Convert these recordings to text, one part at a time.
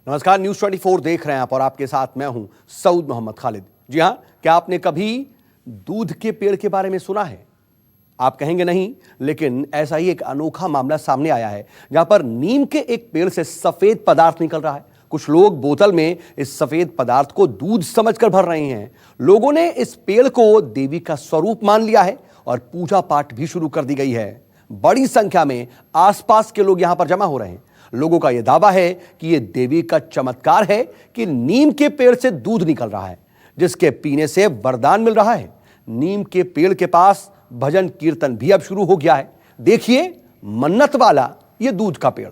नमस्कार, न्यूज़ 24 देख रहे हैं आप और आपके साथ मैं हूं सऊद मोहम्मद खालिद। जी हां, क्या आपने कभी दूध के पेड़ के बारे में सुना है? आप कहेंगे नहीं, लेकिन ऐसा ही एक अनोखा मामला सामने आया है जहां पर नीम के एक पेड़ से सफेद पदार्थ निकल रहा है। कुछ लोग बोतल में इस सफेद पदार्थ को दूध समझकर भर रहे हैं। लोगों ने इस पेड़ को देवी का स्वरूप मान लिया है और पूजा पाठ भी शुरू कर दी गई है। बड़ी संख्या में आसपास के लोग यहां पर जमा हो रहे हैं। लोगों का यह दावा है कि यह देवी का चमत्कार है कि नीम के पेड़ से दूध निकल रहा है, जिसके पीने से वरदान मिल रहा है। नीम के पेड़ के पास भजन कीर्तन भी अब शुरू हो गया है। देखिए मन्नत वाला यह दूध का पेड़।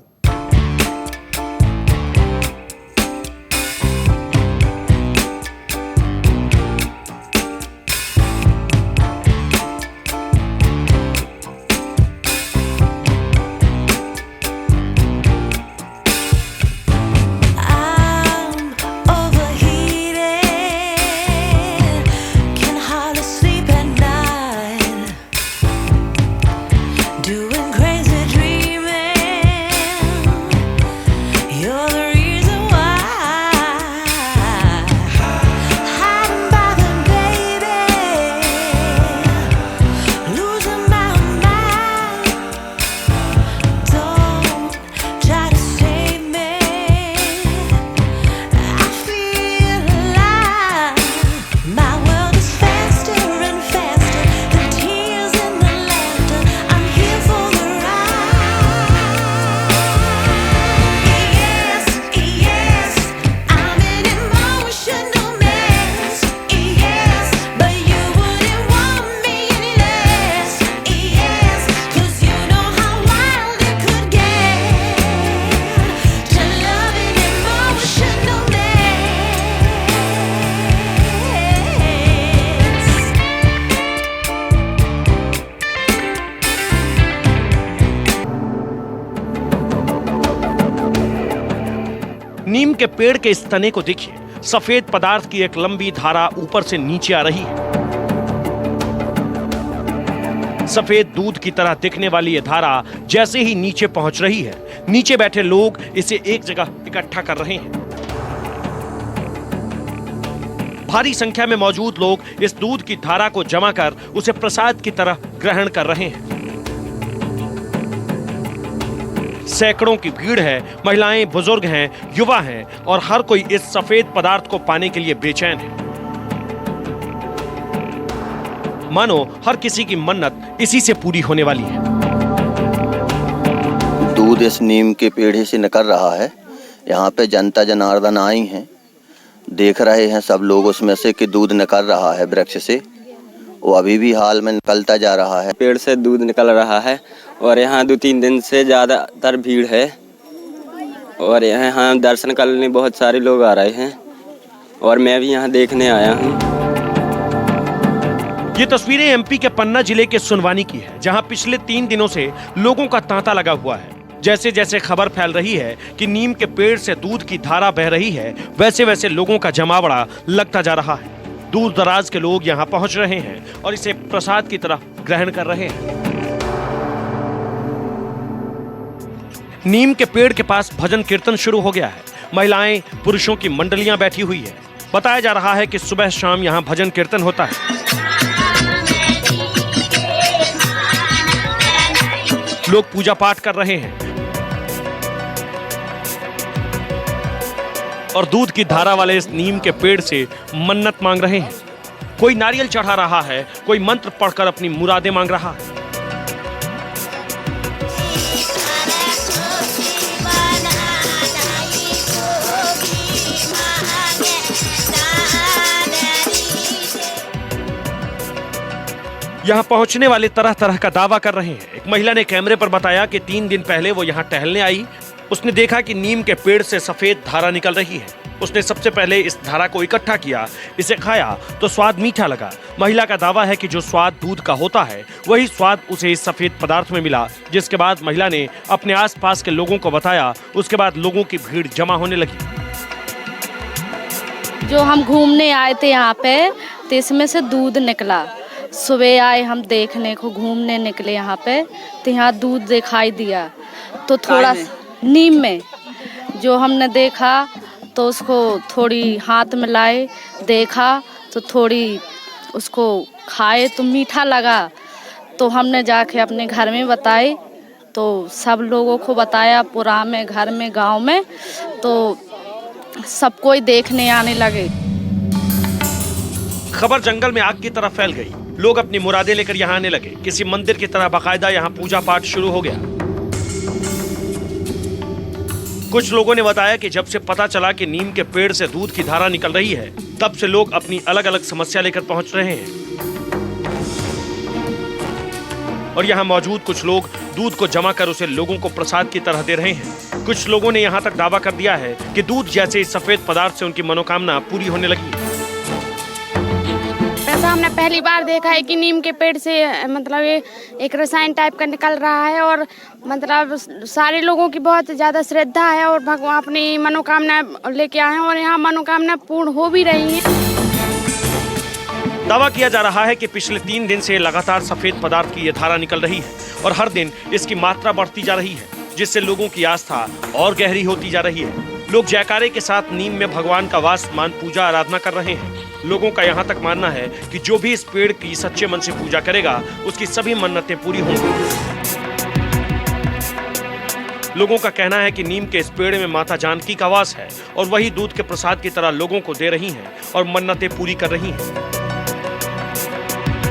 नीम के पेड़ के इस तने को देखिए, सफेद पदार्थ की एक लंबी धारा ऊपर से नीचे आ रही है। सफेद दूध की तरह दिखने वाली यह धारा जैसे ही नीचे पहुंच रही है, नीचे बैठे लोग इसे एक जगह इकट्ठा कर रहे हैं। भारी संख्या में मौजूद लोग इस दूध की धारा को जमा कर उसे प्रसाद की तरह ग्रहण कर रहे हैं। सैकड़ों की भीड़ है, महिलाएं, बुजुर्ग हैं, युवा हैं और हर कोई इस सफेद पदार्थ को पाने के लिए बेचैन है। मानो हर किसी की मन्नत इसी से पूरी होने वाली है। दूध इस नीम के पेड़ से निकल रहा है। यहाँ पे जनता जनार्दन आई हैं, देख रहे हैं सब लोग उसमें से कि दूध निकल रहा है वृक्ष से। वो अभी भी हाल में निकलता जा रहा है। पेड़ से दूध निकल रहा है और यहाँ 2-3 दिन से ज़्यादातर भीड़ है और यहाँ दर्शन करने बहुत सारे लोग आ रहे हैं और मैं भी यहाँ देखने आया हूँ। ये तस्वीरें एमपी के पन्ना जिले के सुनवानी की है, जहाँ पिछले 3 दिनों से लोगों का तांता लगा हुआ है। जैसे जैसे खबर फैल रही है कि नीम के पेड़ से दूध की धारा बह रही है, वैसे वैसे लोगों का जमावड़ा लगता जा रहा है। दूर दराज के लोग यहाँ पहुंच रहे हैं और इसे प्रसाद की तरह ग्रहण कर रहे हैं। नीम के पेड़ के पास भजन कीर्तन शुरू हो गया है। महिलाएं, पुरुषों की मंडलियां बैठी हुई है। बताया जा रहा है कि सुबह शाम यहाँ भजन कीर्तन होता है। लोग पूजा पाठ कर रहे हैं और दूध की धारा वाले इस नीम के पेड़ से मन्नत मांग रहे हैं। कोई नारियल चढ़ा रहा है, कोई मंत्र पढ़कर अपनी मुरादें मांग रहा है। यहाँ पहुंचने वाले तरह तरह का दावा कर रहे हैं। एक महिला ने कैमरे पर बताया कि 3 दिन पहले वो यहाँ टहलने आई। उसने देखा कि नीम के पेड़ से सफेद धारा निकल रही है। उसने सबसे पहले इस धारा को इकट्ठा किया, इसे खाया तो स्वाद मीठा लगा। महिला का दावा है कि जो स्वाद दूध का होता है वही स्वाद उसे इस सफेद पदार्थ में मिला, जिसके बाद महिला ने अपने आसपास के लोगों को बताया। उसके बाद लोगों की भीड़ जमा होने लगी। जो हम घूमने आए थे यहाँ पे, तो इसमें से दूध निकला। सुबह आए हम देखने को, घूमने निकले यहाँ पे, तो यहाँ दूध दिखाई दिया। तो थोड़ा नीम में जो हमने देखा तो उसको थोड़ी हाथ में लाए, देखा तो थोड़ी उसको खाए तो मीठा लगा। तो हमने जाके अपने घर में बताई, तो सब लोगों को बताया, पूरा में, घर में, गांव में, तो सब कोई देखने आने लगे। खबर जंगल में आग की तरह फैल गई। लोग अपनी मुरादें लेकर यहाँ आने लगे। किसी मंदिर की तरह बाकायदा यहाँ पूजा पाठ शुरू हो गया। कुछ लोगों ने बताया कि जब से पता चला कि नीम के पेड़ से दूध की धारा निकल रही है, तब से लोग अपनी अलग अलग समस्या लेकर पहुंच रहे हैं। और यहाँ मौजूद कुछ लोग दूध को जमा कर उसे लोगों को प्रसाद की तरह दे रहे हैं। कुछ लोगों ने यहाँ तक दावा कर दिया है कि दूध जैसे इस सफेद पदार्थ से उनकी मनोकामना पूरी होने लगी है। ऐसा हमने पहली बार देखा है कि नीम के पेड़ से मतलब ये एक रसायन टाइप का निकल रहा है, और मतलब सारे लोगों की बहुत ज़्यादा श्रद्धा है और भगवान अपनी मनोकामना लेके आए हैं और यहाँ मनोकामना पूर्ण हो भी रही है। दावा किया जा रहा है कि पिछले 3 दिन से लगातार सफेद पदार्थ की ये धारा निकल रही है और हर दिन इसकी मात्रा बढ़ती जा रही है, जिससे लोगों की आस्था और गहरी होती जा रही है। लोग जयकारे के साथ नीम में भगवान का वास मान पूजा आराधना कर रहे हैं। लोगों का यहाँ तक मानना है कि जो भी इस पेड़ की सच्चे मन से पूजा करेगा, उसकी सभी मन्नतें पूरी होंगी। लोगों का कहना है कि नीम के इस पेड़ में माता जानकी का वास है और वही दूध के प्रसाद की तरह लोगों को दे रही हैं और मन्नतें पूरी कर रही हैं।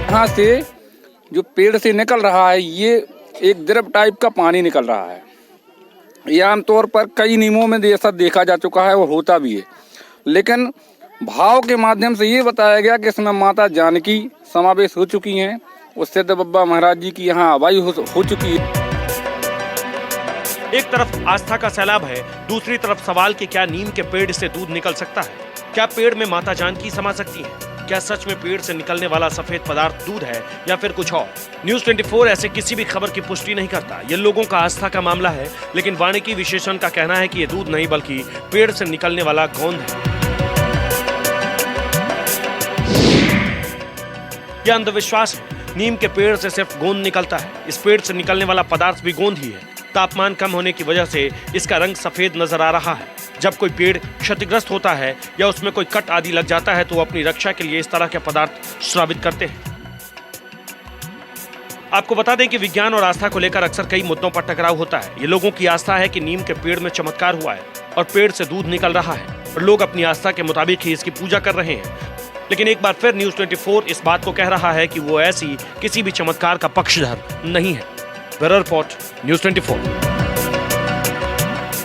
यहाँ से जो पेड़ से निकल रहा है, ये एक द्रव टाइप का पानी निकल रहा है। ये आमतौर पर कई नीमों में ऐसा देखा जा चुका है और होता भी है, लेकिन भाव के माध्यम से ये बताया गया कि इसमें माता जानकी समावेश हो चुकी हैं, उससे तो बाबा महाराज जी की यहाँ आवाई हो चुकी है। एक तरफ आस्था का सैलाब है, दूसरी तरफ सवाल कि क्या नीम के पेड़ से दूध निकल सकता है? क्या पेड़ में माता जानकी समा सकती है? क्या सच में पेड़ से निकलने वाला सफेद पदार्थ दूध है या फिर कुछ और? न्यूज़ 24 ऐसे किसी भी खबर की पुष्टि नहीं करता। ये लोगों का आस्था का मामला है, लेकिन वानिकी विशेषज्ञ का कहना है कि ये दूध नहीं बल्कि पेड़ से निकलने वाला गोंद है। यह अंधविश्वास है। नीम के पेड़ से सिर्फ गोंद निकलता है। इस पेड़ से निकलने वाला पदार्थ भी गोंद ही है। तापमान कम होने की वजह से इसका रंग सफेद नजर आ रहा है। जब कोई पेड़ क्षतिग्रस्त होता है या उसमें कोई कट आदि लग जाता है, तो वो अपनी रक्षा के लिए इस तरह के पदार्थ स्रावित करते हैं। आपको बता दें कि विज्ञान और आस्था को लेकर अक्सर कई मुद्दों पर टकराव होता है। ये लोगों की आस्था है कि नीम के पेड़ में चमत्कार हुआ है और पेड़ से दूध निकल रहा है और लोग अपनी आस्था के मुताबिक ही इसकी पूजा कर रहे हैं। लेकिन एक बार फिर न्यूज़ 24 इस बात को कह रहा है कि वो ऐसी किसी भी चमत्कार का पक्षधर नहीं है। Bureau report, news 24।